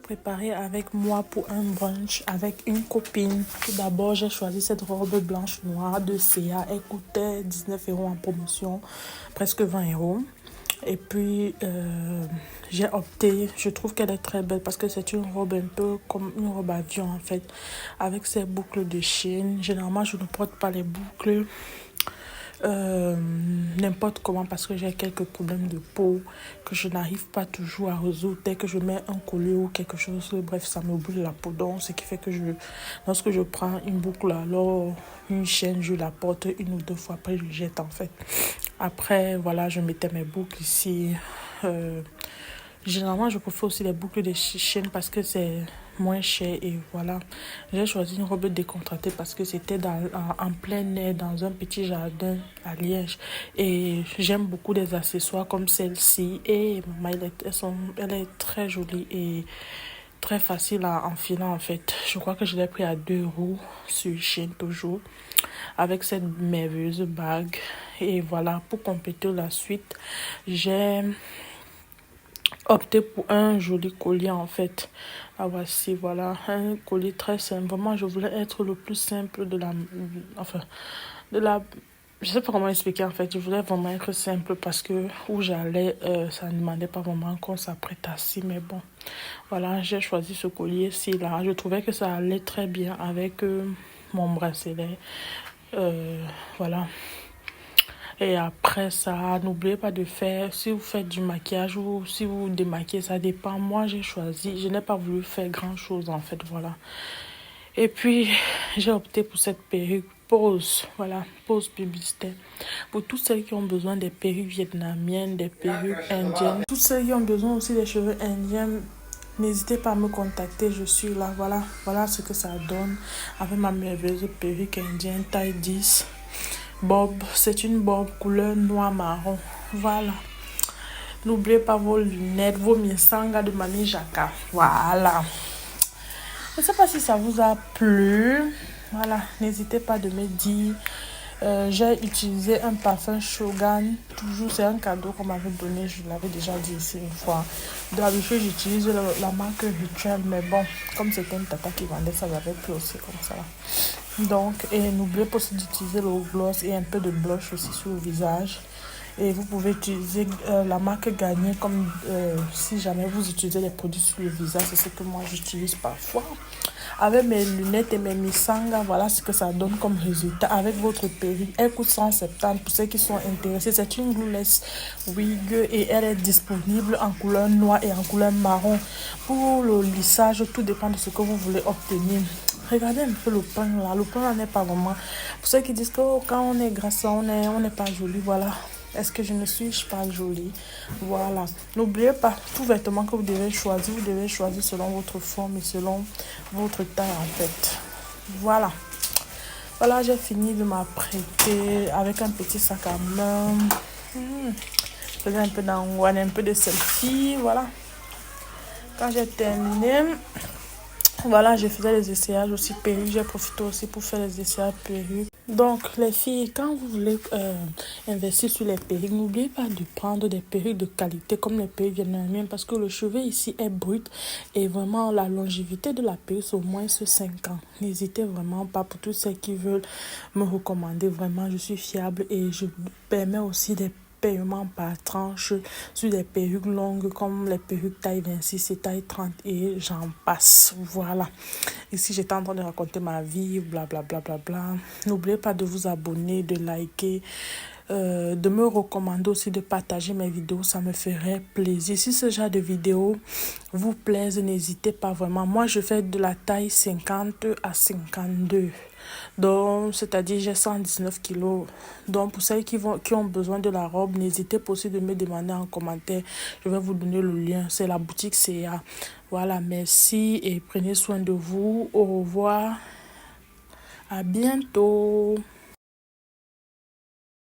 préparé avec moi pour un brunch avec une copine. Tout d'abord, j'ai choisi cette robe blanche noire de CA. Elle coûtait 19 € en promotion, presque 20 €. Et puis, j'ai opté, je trouve qu'elle est très belle parce que c'est une robe un peu comme une robe avion en fait, avec ses boucles de Chine. Généralement, je ne porte pas les boucles n'importe comment parce que j'ai quelques problèmes de peau que je n'arrive pas toujours à résoudre. Dès que je mets un collier ou quelque chose, bref, ça me brûle la peau. Donc, ce qui fait que lorsque je prends une boucle, alors une chaîne, je la porte une ou deux fois, après je jette en fait. Après, voilà, je mettais mes boucles ici. Généralement, je préfère aussi les boucles de chaîne parce que c'est moins cher et voilà. J'ai choisi une robe décontractée parce que c'était en plein air dans un petit jardin à Liège. Et j'aime beaucoup les accessoires comme celle-ci. Et elle est très jolie et très facile à enfiler en fait. Je crois que je l'ai pris à 2 € sur Shein toujours. Avec cette merveilleuse bague. Et voilà, pour compléter la suite, j'ai opté pour un joli collier en fait. Ah voici, voilà, un collier très simple. Vraiment, je voulais être le plus simple je sais pas comment expliquer en fait. Je voulais vraiment être simple parce que où j'allais, ça ne demandait pas vraiment qu'on s'apprête assis. Mais bon, voilà, j'ai choisi ce collier-ci là. Je trouvais que ça allait très bien avec mon bracelet. Voilà. Et après ça, n'oubliez pas de faire, si vous faites du maquillage ou si vous démaquillez, ça dépend. Moi, je n'ai pas voulu faire grand chose en fait, voilà. Et puis, j'ai opté pour cette perruque pose, voilà, pose publicitaire. Pour toutes celles qui ont besoin des perruques vietnamiennes, des perruques indiennes, toutes celles qui ont besoin aussi des cheveux indiens, n'hésitez pas à me contacter, je suis là, voilà. Voilà ce que ça donne avec ma merveilleuse perruque indienne taille 10. Bob, c'est une bob couleur noir marron. Voilà. N'oubliez pas vos lunettes, vos misangas de Mamie Jaka. Voilà. Je ne sais pas si ça vous a plu. Voilà. N'hésitez pas de me dire. J'ai utilisé un parfum Shogun. Toujours, c'est un cadeau qu'on m'avait donné. Je l'avais déjà dit ici une fois. D'habitude, j'utilise la marque Rituel. Mais bon, comme c'était une tata qui vendait ça, j'avais pris aussi comme ça. Donc, et n'oubliez pas aussi d'utiliser le gloss et un peu de blush aussi sur le visage. Et vous pouvez utiliser la marque Garnier comme si jamais vous utilisez les produits sur le visage. C'est ce que moi j'utilise parfois. Avec mes lunettes et mes misangas, voilà ce que ça donne comme résultat. Avec votre perruque, elle coûte 170 pour ceux qui sont intéressés. C'est une glueless wig et elle est disponible en couleur noire et en couleur marron. Pour le lissage, tout dépend de ce que vous voulez obtenir. Regardez un peu le pain là. Le pain là n'est pas vraiment. Pour ceux qui disent que quand on est grasse, on n'est pas joli, voilà. Est-ce que je ne suis pas jolie? Voilà. N'oubliez pas, tout vêtement que vous devez choisir selon votre forme et selon votre taille en fait. Voilà. Voilà, j'ai fini de m'apprêter avec un petit sac à main. Je faisais un peu d'angoisse, un peu de selfie. Voilà. Quand j'ai terminé, voilà, je faisais les essayages aussi perruques. J'ai profité aussi pour faire les essayages perruques. Donc, les filles, quand vous voulez investir sur les perruques, n'oubliez pas de prendre des perruques de qualité comme les perruques vietnamiennes parce que le cheveu ici est brut et vraiment la longévité de la perruque c'est au moins 5 ans. N'hésitez vraiment pas pour tous ceux qui veulent me recommander. Vraiment, je suis fiable et je permets aussi des paiement par tranche sur des perruques longues comme les perruques taille 26 et taille 30 et j'en passe. Voilà. Ici, j'étais en train de raconter ma vie, blablabla. Bla, bla, bla, bla. N'oubliez pas de vous abonner, de liker, de me recommander aussi, de partager mes vidéos. Ça me ferait plaisir. Si ce genre de vidéos vous plaise, n'hésitez pas vraiment. Moi, je fais de la taille 50 à 52. Donc, c'est-à-dire, j'ai 119 kilos. Donc, pour celles qui ont besoin de la robe, n'hésitez pas aussi de me demander en commentaire. Je vais vous donner le lien. C'est la boutique CA. Voilà, merci et prenez soin de vous. Au revoir. À bientôt.